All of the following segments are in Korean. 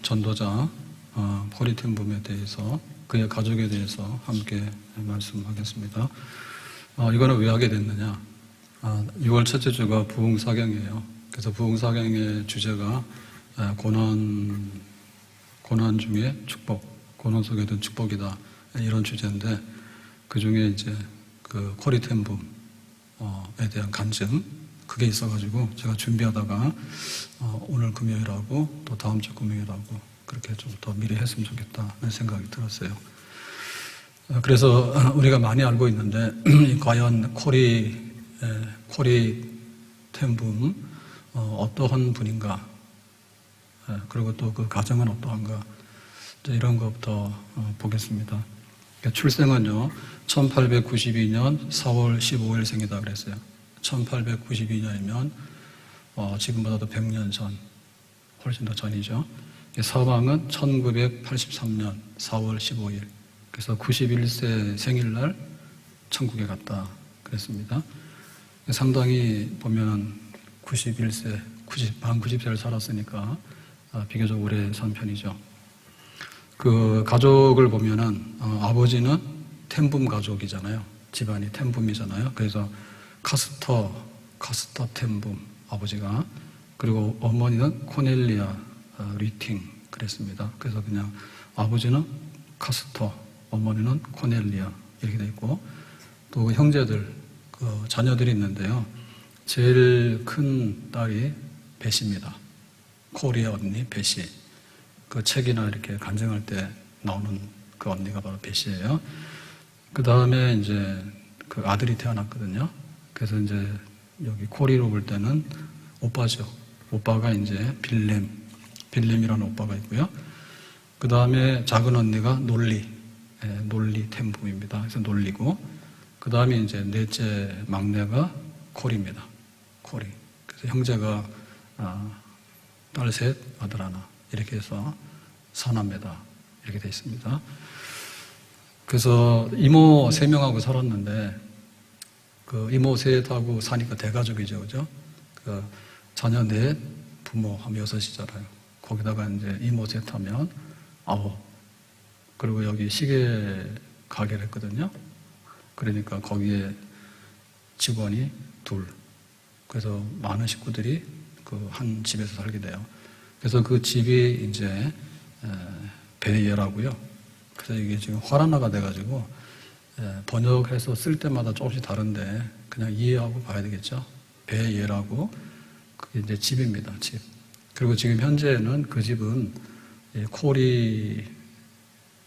전도자 코리텐붐에 대해서 그의 가족에 대해서 함께 말씀하겠습니다. 이거는 왜 하게 됐느냐? 6월 첫째 주가 부흥사경이에요. 그래서 부흥사경의 주제가 고난 중에 축복, 고난 속에 든 축복이다, 이런 주제인데, 그 중에 이제 그 코리텐붐에 대한 간증, 그게 있어가지고 제가 준비하다가 오늘 금요일하고 또 다음 주 금요일하고 그렇게 좀 더 미리 했으면 좋겠다는 생각이 들었어요. 그래서 우리가 많이 알고 있는데 과연 코리텐붐 어떠한 분인가, 그리고 또 그 가정은 어떠한가, 이런 것부터 보겠습니다. 출생은요 1892년 4월 15일 생이다 그랬어요. 1892년이면 지금보다도 100년 전, 훨씬 더 전이죠. 사망은 1983년 4월 15일. 그래서 91세 생일날 천국에 갔다 그랬습니다. 상당히 보면 91세, 만 90세를 살았으니까 비교적 오래 산 편이죠. 그 가족을 보면은 아버지는 텐붐 가족이잖아요. 집안이 텐붐이잖아요. 그래서 카스터 텐붐 아버지가, 그리고 어머니는 코넬리아 리팅 그랬습니다. 그래서 그냥 아버지는 카스터, 어머니는 코넬리아 이렇게 돼 있고, 또 형제들, 그 자녀들이 있는데요. 제일 큰 딸이 베시입니다. 코리아 언니 베시. 그 책이나 이렇게 간증할 때 나오는 그 언니가 바로 베시예요. 그 다음에 이제 그 아들이 태어났거든요. 그래서 이제 여기 코리로 볼 때는 오빠죠. 오빠가 이제 빌렘이라는 오빠가 있고요. 그 다음에 작은 언니가 놀리 텐붐입니다. 그래서 놀리고, 그 다음에 이제 넷째 막내가 코리입니다. 코리. 그래서 형제가 딸 셋, 아들 하나, 이렇게 해서 사남매다, 이렇게 되어 있습니다. 그래서 이모 3명하고 살았는데, 그 이모 셋하고 사니까 대가족이죠, 그죠? 그 자녀 넷, 부모 하면 6이잖아요. 거기다가 이제 이모 셋 하면 9. 그리고 여기 시계 가게를 했거든요. 그러니까 거기에 직원이 2. 그래서 많은 식구들이 그 한 집에서 살게 돼요. 그래서 그 집이 이제 베예라고요. 그래서 이게 지금 화란화가 돼가지고 번역해서 쓸 때마다 조금씩 다른데 그냥 이해하고 봐야 되겠죠. 베예라고, 그게 이제 집입니다. 집. 그리고 지금 현재는 그 집은 코리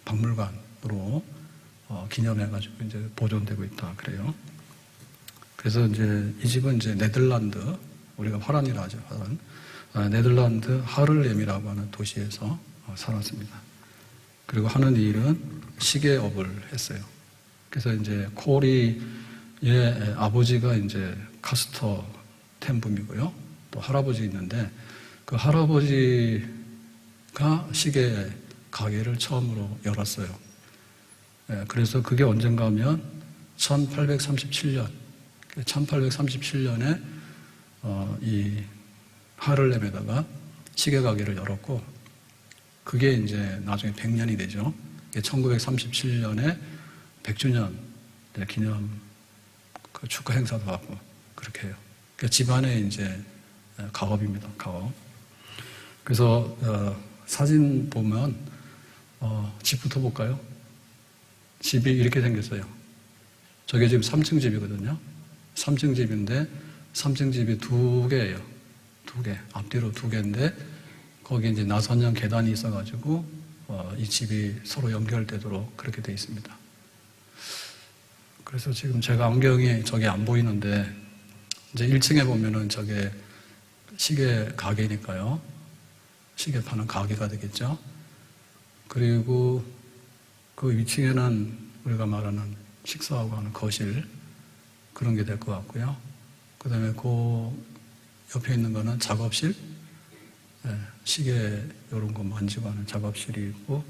박물관으로 기념해가지고 이제 보존되고 있다 그래요. 그래서 이제 이 집은 이제 네덜란드, 우리가 화란이라 하죠. 화란. 네덜란드 하를렘이라고 하는 도시에서 살았습니다. 그리고 하는 일은 시계업을 했어요. 그래서 이제 코리의 아버지가 이제 카스터 텐붐이고요. 또 할아버지 있는데, 그 할아버지가 시계 가게를 처음으로 열었어요. 그래서 그게 언젠가 하면 1837년에 이 하를렘에다가 시계 가게를 열었고, 그게 이제 나중에 100년이 되죠. 1937년에 100주년 기념 그 축하 행사도 하고 그렇게 해요. 그러니까 집안의 이제 가업입니다. 가업. 그래서 사진 보면 집부터 볼까요? 집이 이렇게 생겼어요. 저게 지금 3층 집이거든요. 3층 집인데 3층 집이 2개예요. 2개. 앞뒤로 2개인데 거기 이제 나선형 계단이 있어가지고 이 집이 서로 연결되도록 그렇게 돼 있습니다. 그래서 지금 제가 안경이 저게 안 보이는데, 이제 1층에 보면은 저게 시계 가게니까요. 시계 파는 가게가 되겠죠. 그리고 그 위층에는 우리가 말하는 식사하고 하는 거실, 그런 게 될 것 같고요. 그 다음에 그 옆에 있는 거는 작업실, 시계 이런 거 만지고 하는 작업실이 있고,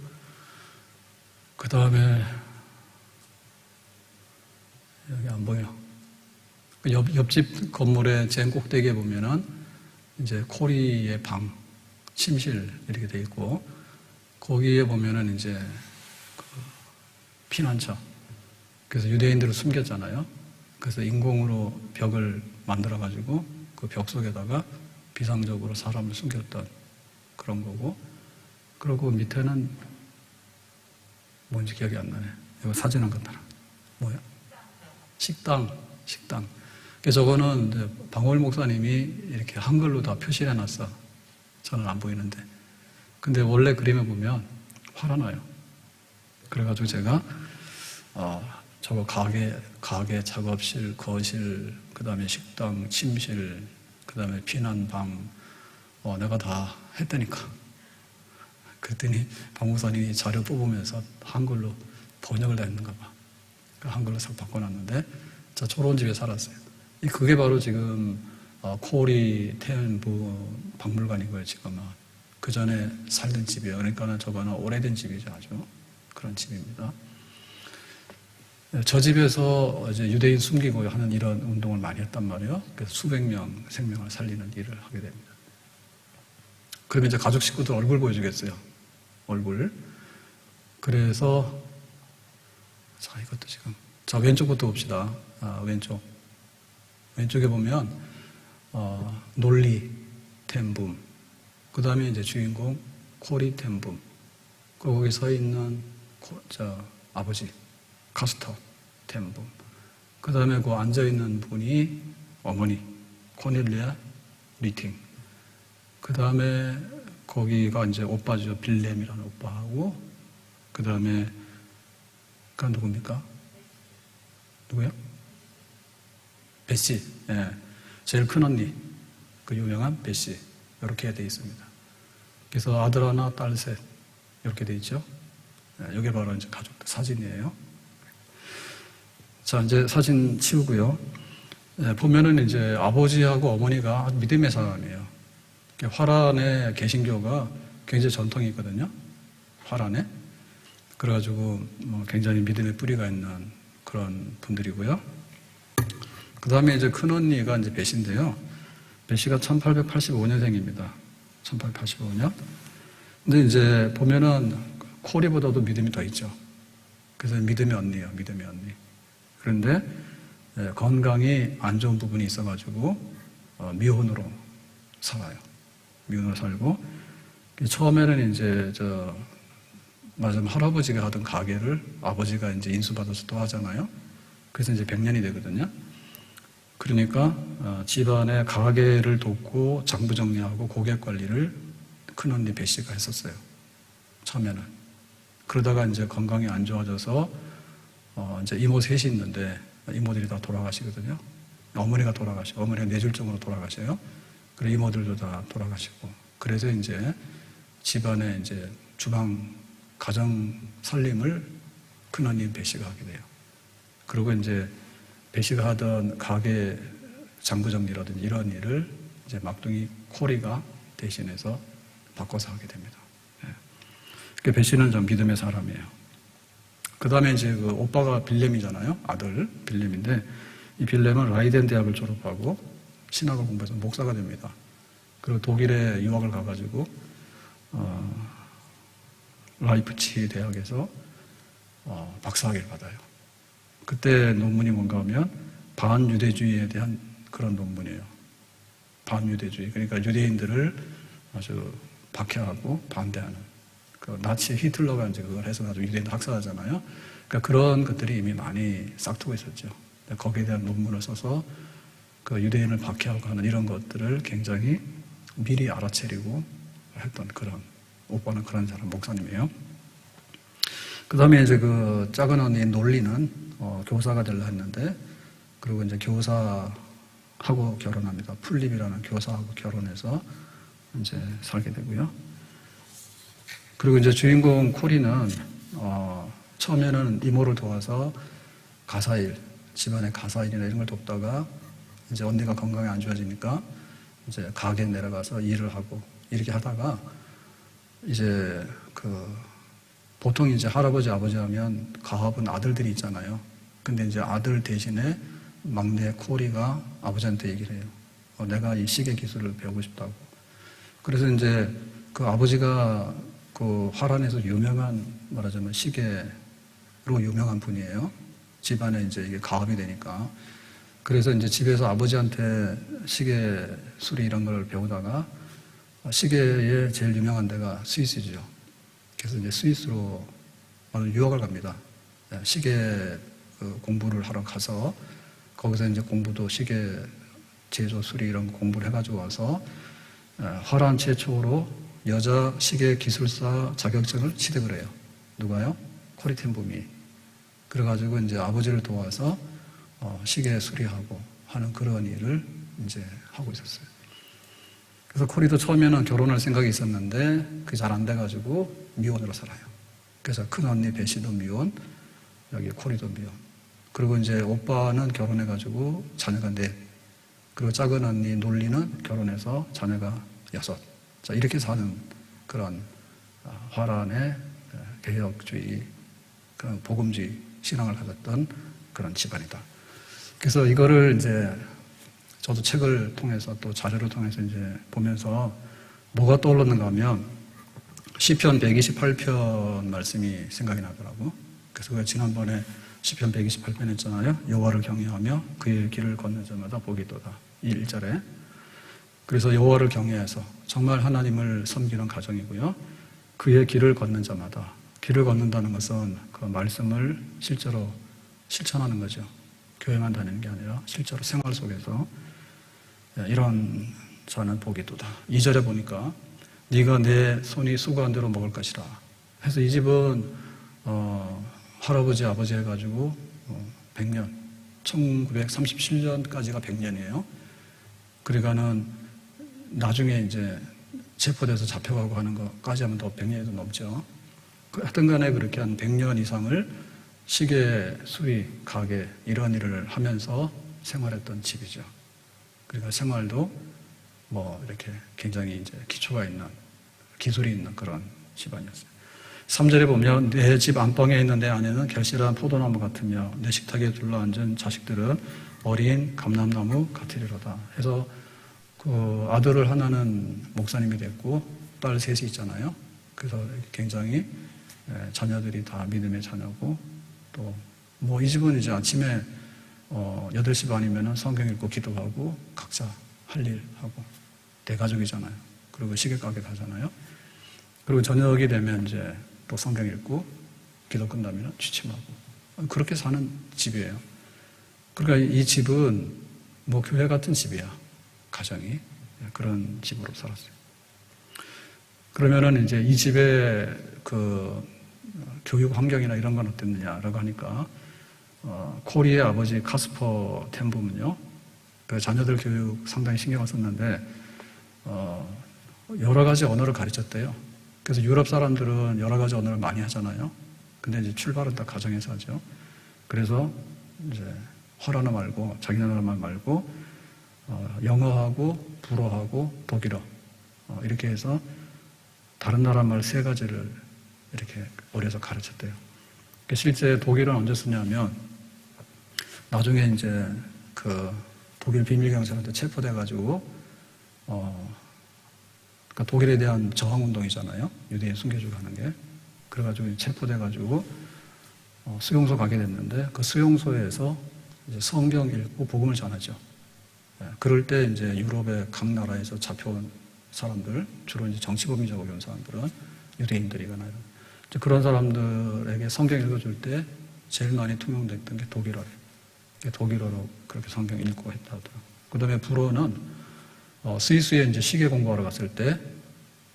그 다음에 여기 안 보여. 옆집 건물의 제일 꼭대기에 보면은 이제 코리의 방, 침실 이렇게 돼 있고, 거기에 보면은 이제 그 피난처. 그래서 유대인들을 숨겼잖아요. 그래서 인공으로 벽을 만들어가지고 그 벽 속에다가 비상적으로 사람을 숨겼던 그런 거고, 그리고 밑에는 뭔지 기억이 안 나네. 이거 사진 한 것더라. 뭐야? 식당. 그래서 저거는 이제 방월 목사님이 이렇게 한글로 다 표시해 놨어. 저는 안 보이는데. 근데 원래 그림에 보면 화가 나요. 그래가지고 제가, 저거 가게, 작업실, 거실, 그 다음에 식당, 침실, 그 다음에 피난방, 내가 다 했다니까. 그랬더니 박목사님이 자료 뽑으면서 한글로 번역을 다 했는가 봐. 한글로 싹 바꿔놨는데, 저 초론 집에 살았어요. 그게 바로 지금 코리 태연부 박물관이고요, 지금은. 그 전에 살던 집이에요. 그러니까 저거는 오래된 집이죠, 아주. 그런 집입니다. 저 집에서 이제 유대인 숨기고 하는 이런 운동을 많이 했단 말이에요. 그래서 수백 명 생명을 살리는 일을 하게 됩니다. 그러면 이제 가족 식구들 얼굴 보여주겠어요. 얼굴. 그래서, 자, 이것도 지금. 자, 왼쪽부터 봅시다. 왼쪽. 왼쪽에 보면, 논리, 템붐. 그 다음에 이제 주인공, 코리 템붐. 거기 서 있는, 아버지. 카스터 템붐. 그 다음에 그 앉아있는 분이 어머니 코넬리아 리팅. 그 다음에 거기가 이제 오빠죠. 빌렘이라는 오빠하고. 그 다음에 그 누굽니까? 누구요? 베시. 예. 제일 큰 언니. 그 유명한 베시. 이렇게 돼 있습니다. 그래서 아들 하나, 딸 셋. 이렇게 돼 있죠. 예. 이게 바로 이제 가족들 사진이에요. 자, 이제 사진 치우고요. 보면은 이제 아버지하고 어머니가 믿음의 사람이에요. 화란의 개신교가 굉장히 전통이 있거든요. 화란에. 그래가지고 굉장히 믿음의 뿌리가 있는 그런 분들이고요. 그 다음에 이제 큰 언니가 이제 배시인데요. 배시가 1885년생입니다. 1885년. 근데 이제 보면은 코리보다도 믿음이 더 있죠. 그래서 믿음의 언니예요. 믿음의 언니. 그런데 건강이 안 좋은 부분이 있어가지고 미혼으로 살아요. 미혼으로 살고 처음에는 이제 맞아 할아버지가 하던 가게를 아버지가 이제 인수받아서 또 하잖아요. 그래서 이제 100년이 되거든요. 그러니까 집안의 가게를 돕고 장부 정리하고 고객 관리를 큰언니 배 씨가 했었어요. 처음에는. 그러다가 이제 건강이 안 좋아져서 이제 이모 셋이 있는데 이모들이 다 돌아가시거든요. 어머니가 뇌졸중으로 돌아가셔요. 그리고 이모들도 다 돌아가시고. 그래서 이제 집안에 이제 주방 가정 살림을 큰언니 배 씨가 하게 돼요. 그리고 이제 배 씨가 하던 가게 장부 정리라든지 이런 일을 이제 막둥이 코리가 대신해서 바꿔서 하게 됩니다. 네. 배 씨는 좀 믿음의 사람이에요. 그 다음에 이제 그 오빠가 빌렘이잖아요. 아들 빌렘인데 이 빌렘은 라이덴 대학을 졸업하고 신학을 공부해서 목사가 됩니다. 그리고 독일에 유학을 가가지고 라이프치히 대학에서 박사학위를 받아요. 그때 논문이 뭔가 하면 반유대주의에 대한 그런 논문이에요. 반유대주의. 그러니까 유대인들을 아주 박해하고 반대하는. 그 나치 히틀러가 이제 그걸 해서 가지고 유대인들 학살하잖아요. 그러니까 그런 것들이 이미 많이 싹트고 있었죠. 거기에 대한 논문을 써서 그 유대인을 박해하고 하는 이런 것들을 굉장히 미리 알아채리고 했던 그런, 오빠는 그런 사람 목사님이에요. 그 다음에 이제 그 작은 언니 논리는 교사가 되려 했는데, 그리고 이제 교사하고 결혼합니다. 풀립이라는 교사하고 결혼해서 이제 살게 되고요. 그리고 이제 주인공 코리는 처음에는 이모를 도와서 가사일, 집안의 가사일이나 이런 걸 돕다가 이제 언니가 건강이 안 좋아지니까 이제 가게에 내려가서 일을 하고 이렇게 하다가 이제 보통 이제 할아버지 아버지 하면 가업은 아들들이 있잖아요. 근데 이제 아들 대신에 막내 코리가 아버지한테 얘기를 해요. 내가 이 시계 기술을 배우고 싶다고. 그래서 이제 그 아버지가 그 화란에서 유명한 말하자면 시계로 유명한 분이에요. 집안에 이제 이게 가업이 되니까. 그래서 이제 집에서 아버지한테 시계 수리 이런 걸 배우다가 시계에 제일 유명한 데가 스위스죠. 그래서 이제 스위스로 유학을 갑니다. 시계 공부를 하러 가서 거기서 이제 공부도 시계 제조 수리 이런 거 공부를 해가지고 와서 화란 최초로 여자 시계 기술사 자격증을 취득을 해요. 누가요? 코리텐붐이. 그래가지고 이제 아버지를 도와서 시계 수리하고 하는 그런 일을 이제 하고 있었어요. 그래서 코리도 처음에는 결혼할 생각이 있었는데 그게 잘 안 돼가지고 미혼으로 살아요. 그래서 큰 언니 베시도 미혼, 여기 코리도 미혼. 그리고 이제 오빠는 결혼해가지고 자녀가 넷. 그리고 작은 언니 놀리는 결혼해서 자녀가 6. 자, 이렇게 사는 그런 화란의 개혁주의, 그런 복음주의 신앙을 가졌던 그런 집안이다. 그래서 이거를 이제 저도 책을 통해서 또 자료를 통해서 이제 보면서 뭐가 떠올랐는가 하면 시편 128편 말씀이 생각이 나더라고. 그래서 그 지난번에 시편 128편 했잖아요. 여호와를 경외하며 그의 길을 걷는 자마다 복이 있도다. 이 1절에. 그래서 여호와를 경외해서 정말 하나님을 섬기는 가정이고요. 그의 길을 걷는 자마다, 길을 걷는다는 것은 그 말씀을 실제로 실천하는 거죠. 교회만 다니는 게 아니라 실제로 생활 속에서 이런 자는 복이 있도다. 2절에 보니까 네가 내 손이 수고한 대로 먹을 것이라. 그래서 이 집은 할아버지 아버지 해가지고 100년, 1937년까지가 100년이에요. 그러니까는 나중에 이제 체포돼서 잡혀가고 하는 것까지 하면 더 100년이 더 넘죠. 하여튼 간에 그렇게 한 100년 이상을 시계 수리, 가게 이런 일을 하면서 생활했던 집이죠. 그러니까 생활도 뭐 이렇게 굉장히 이제 기초가 있는, 기술이 있는 그런 집안이었어요. 3절에 보면 내 집 안방에 있는 내 아내는 결실한 포도나무 같으며 내 식탁에 둘러앉은 자식들은 어린 감람나무 같으리로다. 해서 그 아들을 하나는 목사님이 됐고 딸 셋이 있잖아요. 그래서 굉장히 자녀들이 다 믿음의 자녀고 또 뭐 이 집은 이제 아침에 8시 반이면은 성경 읽고 기도하고 각자 할 일 하고 대가족이잖아요. 그리고 시계 가게 가잖아요. 그리고 저녁이 되면 이제 또 성경 읽고 기도 끝나면 취침하고 그렇게 사는 집이에요. 그러니까 이 집은 뭐 교회 같은 집이야. 가정이 그런 집으로 살았어요. 그러면은 이제 이 집의 그 교육 환경이나 이런 건 어땠느냐라고 하니까 코리의 아버지 카스퍼 텐붐은요, 그 자녀들 교육 상당히 신경을 썼는데 여러 가지 언어를 가르쳤대요. 그래서 유럽 사람들은 여러 가지 언어를 많이 하잖아요. 근데 이제 출발은 다 가정에서 하죠. 그래서 이제 화라나 말고 자기 나라만 말고 영어하고 불어하고 독일어 이렇게 해서 다른 나라 말 3가지를 이렇게 어려서 가르쳤대요. 실제 독일은 언제 쓰냐면 나중에 이제 그 독일 비밀 경찰한테 체포돼가지고 그러니까 독일에 대한 저항 운동이잖아요. 유대인 순교주가 하는 게. 그래가지고 체포돼가지고 수용소 가게 됐는데 그 수용소에서 이제 성경 읽고 복음을 전하죠. 그럴 때 이제 유럽의 각 나라에서 잡혀온 사람들, 주로 이제 정치범위자고 온 사람들은 유대인들이거나 이런 그런 사람들에게 성경 읽어줄 때 제일 많이 통용됐던 게 독일어래요. 독일어로 그렇게 성경 읽고 했다 하더라고요. 그 다음에 불어는 스위스에 이제 시계 공부하러 갔을 때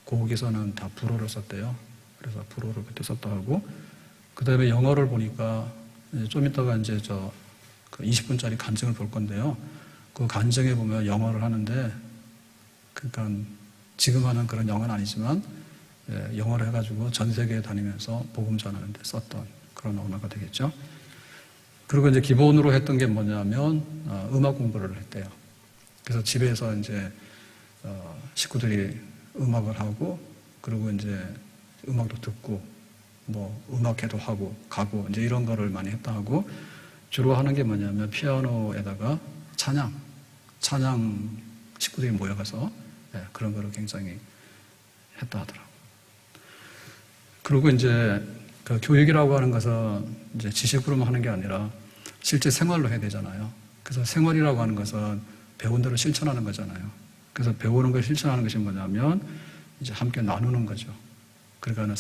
거기서는 다 불어를 썼대요. 그래서 불어를 그때 썼다 하고 그 다음에 영어를 보니까 좀 이따가 이제 그 20분짜리 간증을 볼 건데요. 그 간증에 보면 영어를 하는데 그러니까 지금 하는 그런 영어는 아니지만 영어를 해가지고 전 세계에 다니면서 복음 전하는 데 썼던 그런 언어가 되겠죠. 그리고 이제 기본으로 했던 게 뭐냐면 음악 공부를 했대요. 그래서 집에서 이제 식구들이 음악을 하고 그리고 이제 음악도 듣고 뭐 음악회도 하고 가고 이제 이런 거를 많이 했다 하고 주로 하는 게 뭐냐면 피아노에다가 찬양 식구들이 모여가서 그런 거를 굉장히 했다 하더라고요. 그리고 이제 그 교육이라고 하는 것은 이제 지식으로만 하는 게 아니라 실제 생활로 해야 되잖아요. 그래서 생활이라고 하는 것은 배운 대로 실천하는 거잖아요. 그래서 배우는 걸 실천하는 것이 뭐냐면 이제 함께 나누는 거죠. 그러니까는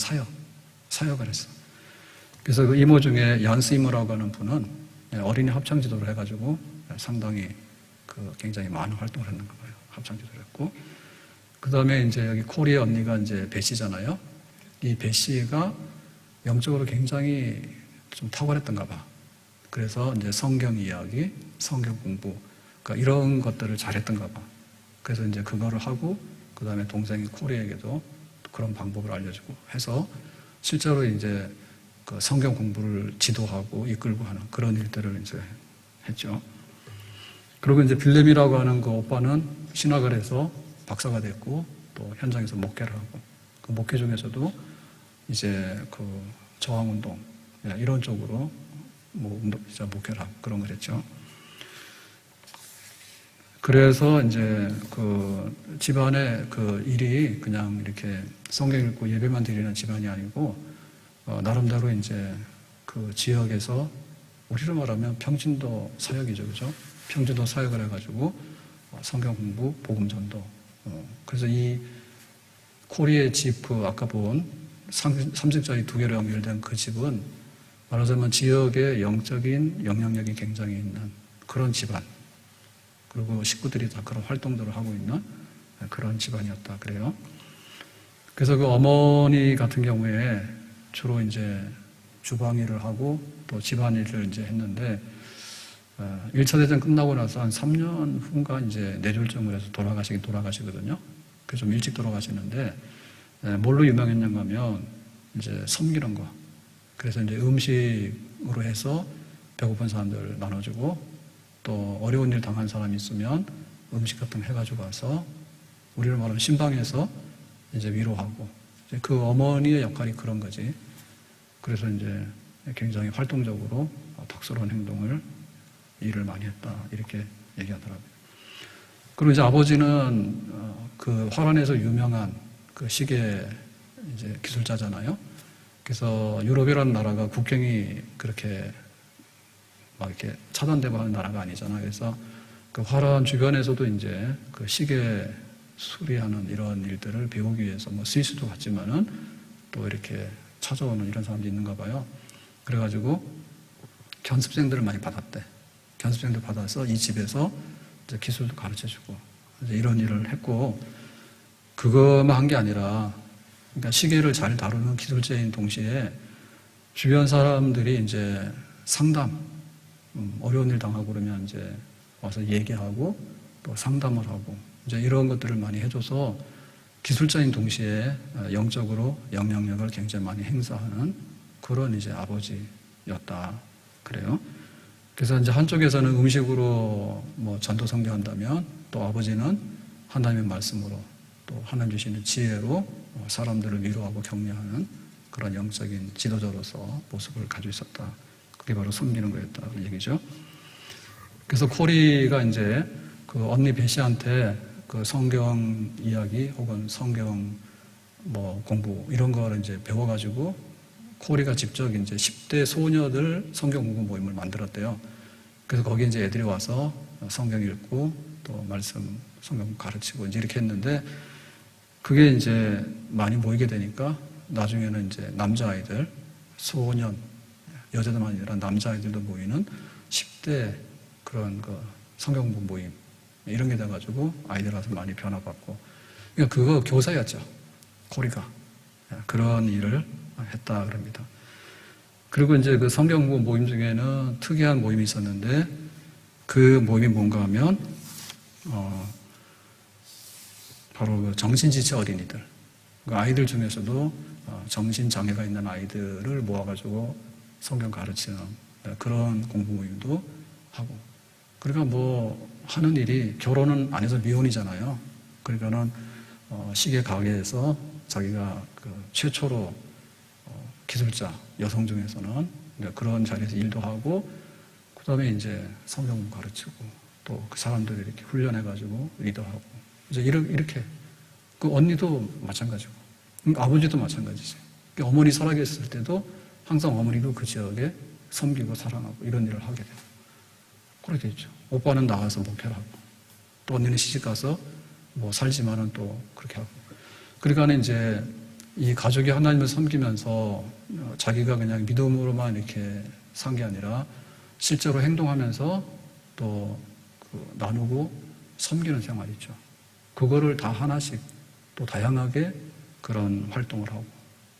사역을 했어. 그래서 그 이모 중에 얀스 이모라고 하는 분은 어린이 합창 지도를 해가지고 상당히 그 굉장히 많은 활동을 했는가 봐요. 합창 지도를 했고. 그 다음에 이제 여기 코리의 언니가 이제 배씨잖아요. 이 배씨가 영적으로 굉장히 좀 탁월했던가 봐. 그래서 이제 성경 이야기, 성경 공부, 그러니까 이런 것들을 잘했던가 봐. 그래서 이제 그거를 하고, 그 다음에 동생인 코리에게도 그런 방법을 알려주고 해서 실제로 이제 그 성경 공부를 지도하고 이끌고 하는 그런 일들을 이제 했죠. 그리고 이제 빌렘이라고 하는 그 오빠는 신학을 해서 박사가 됐고 또 현장에서 목회를 하고 그 목회 중에서도 이제 그 저항운동 이런 쪽으로 뭐 목회를 하고 그런 걸 했죠. 그래서 이제 그 집안의 그 일이 그냥 이렇게 성경 읽고 예배만 드리는 집안이 아니고 나름대로 이제 그 지역에서 우리로 말하면 평진도 사역이죠, 그죠? 평진도 사역을 해가지고 성경 공부, 복음 전도. 그래서 이 코리의 집, 아까 본 3층짜리 2개로 연결된 그 집은 말하자면 지역의 영적인 영향력이 굉장히 있는 그런 집안. 그리고 식구들이 다 그런 활동들을 하고 있는 그런 집안이었다 그래요. 그래서 그 어머니 같은 경우에 주로 이제 주방 일을 하고 또 집안 일을 이제 했는데 1차 대전 끝나고 나서 한 3년 후인가 이제 뇌졸중을 해서 돌아가시거든요. 그래서 좀 일찍 돌아가시는데 뭘로 유명했는가 하면 이제 섬기는 거. 그래서 이제 음식으로 해서 배고픈 사람들 나눠주고 또 어려운 일 당한 사람이 있으면 음식 같은 거 해가지고 와서 우리를 말하면 신방에서 이제 위로하고 이제 그 어머니의 역할이 그런 거지. 그래서 이제 굉장히 활동적으로 덕스러운 일을 많이 했다 이렇게 얘기하더라고요. 그리고 이제 아버지는 그 화란에서 유명한 그 시계 이제 기술자잖아요. 그래서 유럽이라는 나라가 국경이 그렇게 막 이렇게 차단되고 하는 나라가 아니잖아. 그래서 그 화란 주변에서도 이제 그 시계 수리하는 이런 일들을 배우기 위해서 뭐 스위스도 갔지만은 또 이렇게 찾아오는 이런 사람들이 있는가 봐요. 그래가지고 견습생들을 많이 받았대. 견습생들 받아서 이 집에서 이제 기술도 가르쳐주고 이제 이런 일을 했고 그것만 한 게 아니라 그러니까 시계를 잘 다루는 기술자인 동시에 주변 사람들이 이제 상담 어려운 일 당하고 그러면 이제 와서 얘기하고 또 상담을 하고 이제 이런 것들을 많이 해줘서 기술자인 동시에 영적으로 영향력을 굉장히 많이 행사하는 그런 이제 아버지였다 그래요. 그래서 이제 한쪽에서는 음식으로 뭐 전도 선교한다면 또 아버지는 하나님의 말씀으로 또 하나님 주시는 지혜로 사람들을 위로하고 격려하는 그런 영적인 지도자로서 모습을 가지고 있었다. 그게 바로 섬기는 거였다는 얘기죠. 그래서 코리가 이제 그 언니 베시한테 그 성경 이야기 혹은 성경 뭐 공부 이런 거를 이제 배워가지고 코리가 직접 이제 10대 소녀들 성경 공부 모임을 만들었대요. 그래서 거기 이제 애들이 와서 성경 읽고 또 말씀 성경 가르치고 이제 이렇게 했는데 그게 이제 많이 모이게 되니까 나중에는 이제 남자아이들, 소년, 여자들만 아니라 남자아이들도 모이는 10대 그런 그 성경 공부 모임 이런 게 돼가지고 아이들 와서 많이 변화받고 그러니까 그거 교사였죠. 코리가 그런 일을 했다 그럽니다. 그리고 이제 그 성경 공부 모임 중에는 특이한 모임이 있었는데 그 모임이 뭔가 하면 바로 그 정신지체 어린이들 그 아이들 중에서도 정신장애가 있는 아이들을 모아가지고 성경 가르치는 그런 공부 모임도 하고 그러니까 뭐 하는 일이 결혼은 안 해서 미혼이잖아요. 그러니까는 시계 가게에서 자기가 그 최초로 기술자 여성 중에서는 그런 자리에서 일도 하고 그 다음에 이제 성경 가르치고 또 그 사람들을 이렇게 훈련해가지고 리더하고 이제 이렇게 그 언니도 마찬가지고 아버지도 마찬가지지. 어머니 살아계셨을 때도 항상 어머니도 그 지역에 섬기고 사랑하고 이런 일을 하게 돼요. 그렇게 됐죠. 오빠는 나가서 목회를 하고, 또 언니는 시집가서 뭐 살지만은 또 그렇게 하고. 그러니까 이제 이 가족이 하나님을 섬기면서 자기가 그냥 믿음으로만 이렇게 산 게 아니라 실제로 행동하면서 또 나누고 섬기는 생활이죠. 그거를 다 하나씩 또 다양하게 그런 활동을 하고.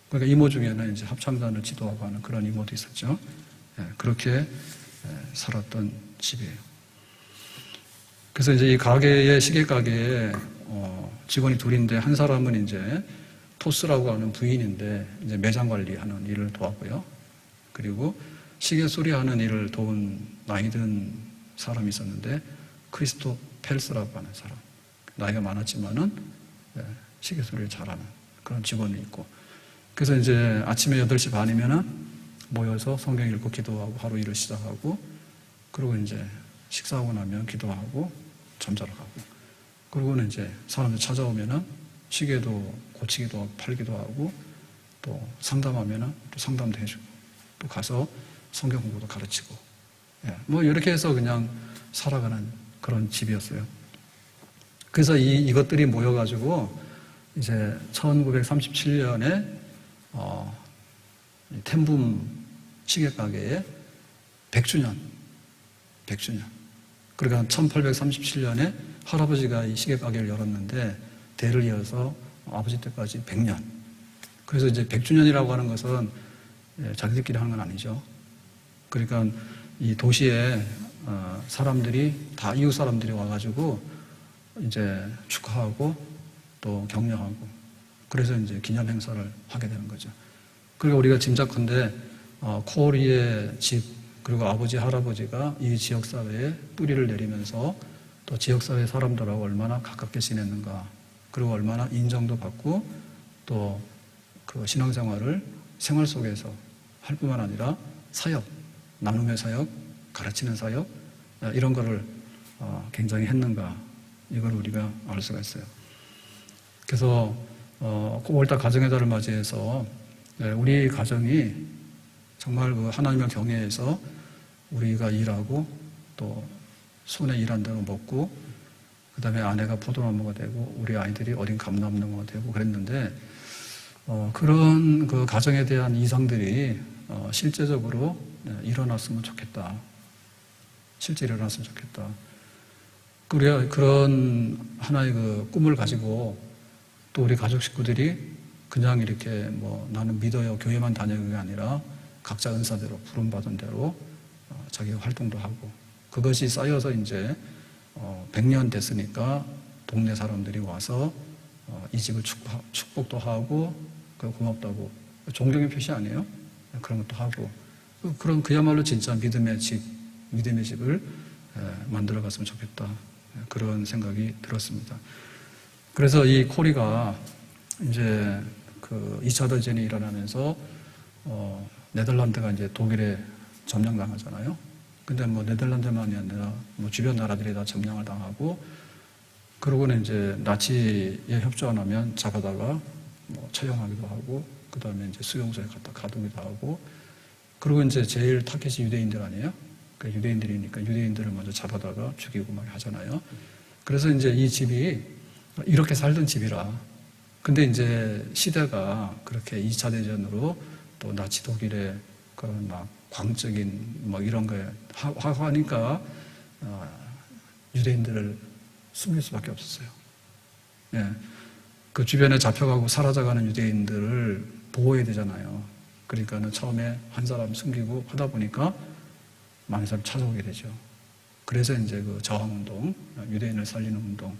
그러니까 이모 중에는 이제 합창단을 지도하고 하는 그런 이모도 있었죠. 그렇게 살았던 집이에요. 그래서 이제 이 가게에, 시계 가게에 직원이 둘인데, 한 사람은 이제 토스라고 하는 부인인데 이제 매장 관리하는 일을 도왔고요. 그리고 시계 수리하는 일을 도운 나이 든 사람이 있었는데, 크리스토 펠스라고 하는 사람, 나이가 많았지만은 시계 수리를 잘하는 그런 직원이 있고. 그래서 이제 아침에 8시 반이면은 모여서 성경 읽고 기도하고 하루 일을 시작하고, 그리고 이제 식사하고 나면 기도하고 잠자러 가고, 그리고는 이제 사람들 찾아오면은 시계도 고치기도 하고 팔기도 하고, 또 상담하면은 또 상담도 해주고, 또 가서 성경 공부도 가르치고, 뭐 이렇게 해서 그냥 살아가는 그런 집이었어요. 그래서 이것들이 모여가지고 이제 1937년에 텐붐 시계 가게에 100주년. 그러니까 1837년에 할아버지가 이 시계 가게를 열었는데, 대를 이어서 아버지 때까지 100년. 그래서 이제 100주년이라고 하는 것은 자기들끼리 하는 건 아니죠. 그러니까 이 도시에 사람들이 다 이웃 사람들이 와가지고 이제 축하하고 또 격려하고, 그래서 이제 기념 행사를 하게 되는 거죠. 그리고 우리가 짐작컨대 코리의 집, 그리고 아버지, 할아버지가 이 지역사회에 뿌리를 내리면서 또 지역사회 사람들하고 얼마나 가깝게 지냈는가, 그리고 얼마나 인정도 받고 또 그 신앙생활을 생활 속에서 할 뿐만 아니라 사역, 나눔의 사역, 가르치는 사역, 이런 거를 굉장히 했는가, 이걸 우리가 알 수가 있어요. 그래서 9월달 가정의 달을 맞이해서 우리 가정이 정말 그 하나님을 경외해서 우리가 일하고 또 손에 일한 대로 먹고, 그 다음에 아내가 포도나무가 되고 우리 아이들이 어린 감나무가 되고 그랬는데, 그런 그 가정에 대한 이상들이 실제적으로 일어났으면 좋겠다. 실제 일어났으면 좋겠다. 그런 하나의 그 꿈을 가지고 또 우리 가족 식구들이 그냥 이렇게 뭐 나는 믿어요, 교회만 다니는 게 아니라 각자 은사대로 부름받은 대로 자기가 활동도 하고, 그것이 쌓여서 이제 100년 됐으니까 동네 사람들이 와서 이 집을 축복도 하고 고맙다고, 존경의 표시 아니에요? 그런 것도 하고, 그런 그야말로 진짜 믿음의 집을 만들어 갔으면 좋겠다, 그런 생각이 들었습니다. 그래서 이 코리가 이제 그 2차 대전이 일어나면서 네덜란드가 이제 독일에 점령당하잖아요. 근데 뭐 네덜란드만이 아니라 뭐 주변 나라들이 다 점령을 당하고, 그러고는 이제 나치에 협조 안 하면 잡아다가 뭐 처형하기도 하고, 그 다음에 이제 수용소에 갖다 가두기도 하고, 그리고 이제 제일 타겟이 유대인들 아니에요? 그러니까 유대인들이니까 유대인들을 먼저 잡아다가 죽이고 막 하잖아요. 그래서 이제 이 집이 이렇게 살던 집이라. 근데 이제 시대가 그렇게 2차 대전으로 또 나치 독일의 그런 막 광적인 뭐 이런 거에 하니까 유대인들을 숨길 수밖에 없었어요. 예. 그 주변에 잡혀가고 사라져가는 유대인들을 보호해야 되잖아요. 그러니까는 처음에 한 사람 숨기고 하다 보니까 많은 사람 찾아오게 되죠. 그래서 이제 그 저항운동, 유대인을 살리는 운동,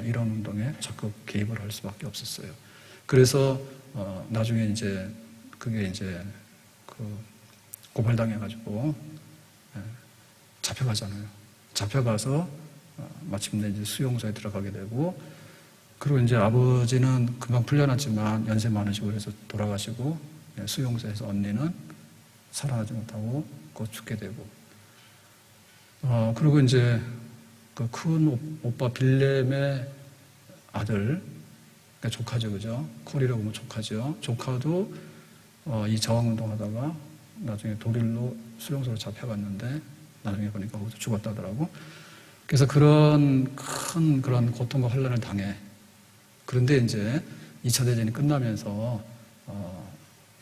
이런 운동에 적극 개입을 할 수밖에 없었어요. 그래서 나중에 이제 그게 이제 그 고발당해가지고 잡혀가잖아요. 잡혀가서 마침내 이제 수용소에 들어가게 되고, 그리고 이제 아버지는 금방 풀려났지만 연세 많으시고 그래서 돌아가시고, 수용소에서 언니는 살아나지 못하고 곧 죽게 되고, 그리고 이제 그 큰 오빠 빌렘의 아들, 그러니까 조카죠, 그죠? 코리라고 보면 조카죠. 조카도 이 저항운동 하다가 나중에 독일로 수용소로 잡혀갔는데 나중에 보니까 거기서 죽었다더라고. 그래서 그런 고통과 혼란을 당해. 그런데 이제 2차 대전이 끝나면서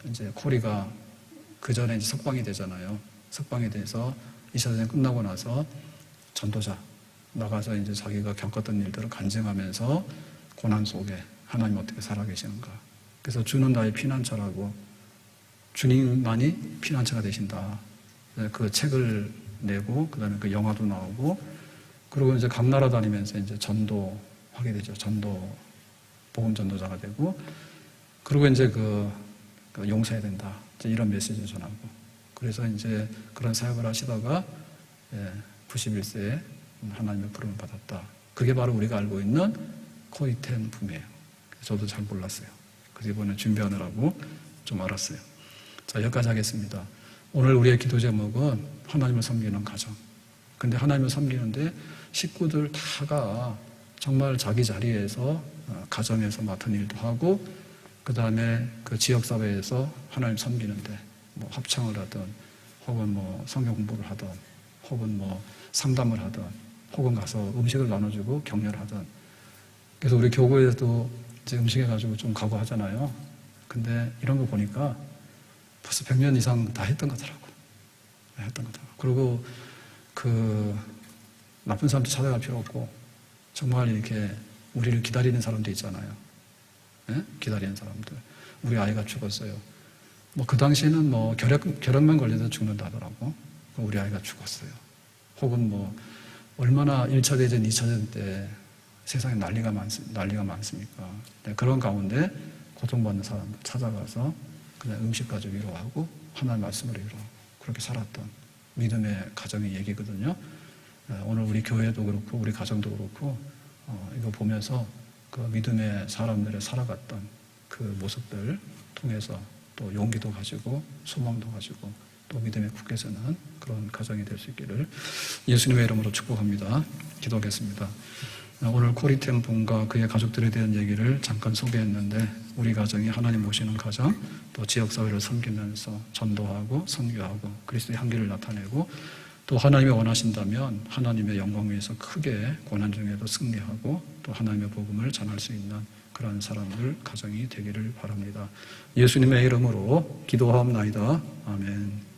이제 코리가 그 전에 이제 석방이 되잖아요. 석방이 돼서 2차 대전 끝나고 나서 전도자 나가서 이제 자기가 겪었던 일들을 간증하면서 고난 속에 하나님 어떻게 살아계시는가. 그래서 주는 나의 피난처라고 주님만이 피난처가 되신다. 그 책을 내고 그다음에 그 영화도 나오고 그리고 이제 각 나라 다니면서 이제 전도하게 되죠. 복음 전도자가 되고 그리고 이제 그 용서해야 된다. 이제 이런 메시지를 전하고 그래서 이제 그런 사역을 하시다가 91세에 하나님의 부름을 받았다. 그게 바로 우리가 알고 있는 코리텐 붐이에요. 저도 잘 몰랐어요. 그래서 이번에 준비하느라고 좀 알았어요. 자, 여기까지 하겠습니다. 오늘 우리의 기도 제목은 하나님을 섬기는 가정. 근데 하나님을 섬기는데 식구들 다가 정말 자기 자리에서 가정에서 맡은 일도 하고 그 다음에 그 지역사회에서 하나님 섬기는데 뭐 합창을 하든 혹은 뭐 성경 공부를 하든 혹은 뭐 상담을 하든 혹은 가서 음식을 나눠주고 격려를 하든 그래서 우리 교구에도 이제 음식 해가지고 좀 각오하잖아요. 근데 이런 거 보니까 벌써 100년 이상 다 했던 거더라고. 그리고 그 나쁜 사람도 찾아갈 필요 없고 정말 이렇게 우리를 기다리는 사람도 있잖아요. 네? 기다리는 사람들. 우리 아이가 죽었어요. 뭐 그 당시에는 뭐 결핵만 걸려서 죽는다더라고. 우리 아이가 죽었어요. 혹은 뭐 얼마나 1차 대전, 2차 대전 때 세상에 난리가 많습니까? 네, 그런 가운데 고통받는 사람들 찾아가서 그냥 음식 가지고 위로하고 하나님 말씀으로 위로하고 그렇게 살았던 믿음의 가정의 얘기거든요. 오늘 우리 교회도 그렇고 우리 가정도 그렇고 이거 보면서 그 믿음의 사람들의 살아갔던 그 모습들 통해서 또 용기도 가지고 소망도 가지고 또 믿음에 굳게 서는 그런 가정이 될 수 있기를 예수님의 이름으로 축복합니다. 기도하겠습니다. 오늘 코리텐 분과 그의 가족들에 대한 얘기를 잠깐 소개했는데 우리 가정이 하나님 모시는 가정 또 지역사회를 섬기면서 전도하고 선교하고 그리스도의 향기를 나타내고 또 하나님이 원하신다면 하나님의 영광 위에서 크게 고난 중에도 승리하고 또 하나님의 복음을 전할 수 있는 그런 사람들 가정이 되기를 바랍니다. 예수님의 이름으로 기도하옵나이다. 아멘.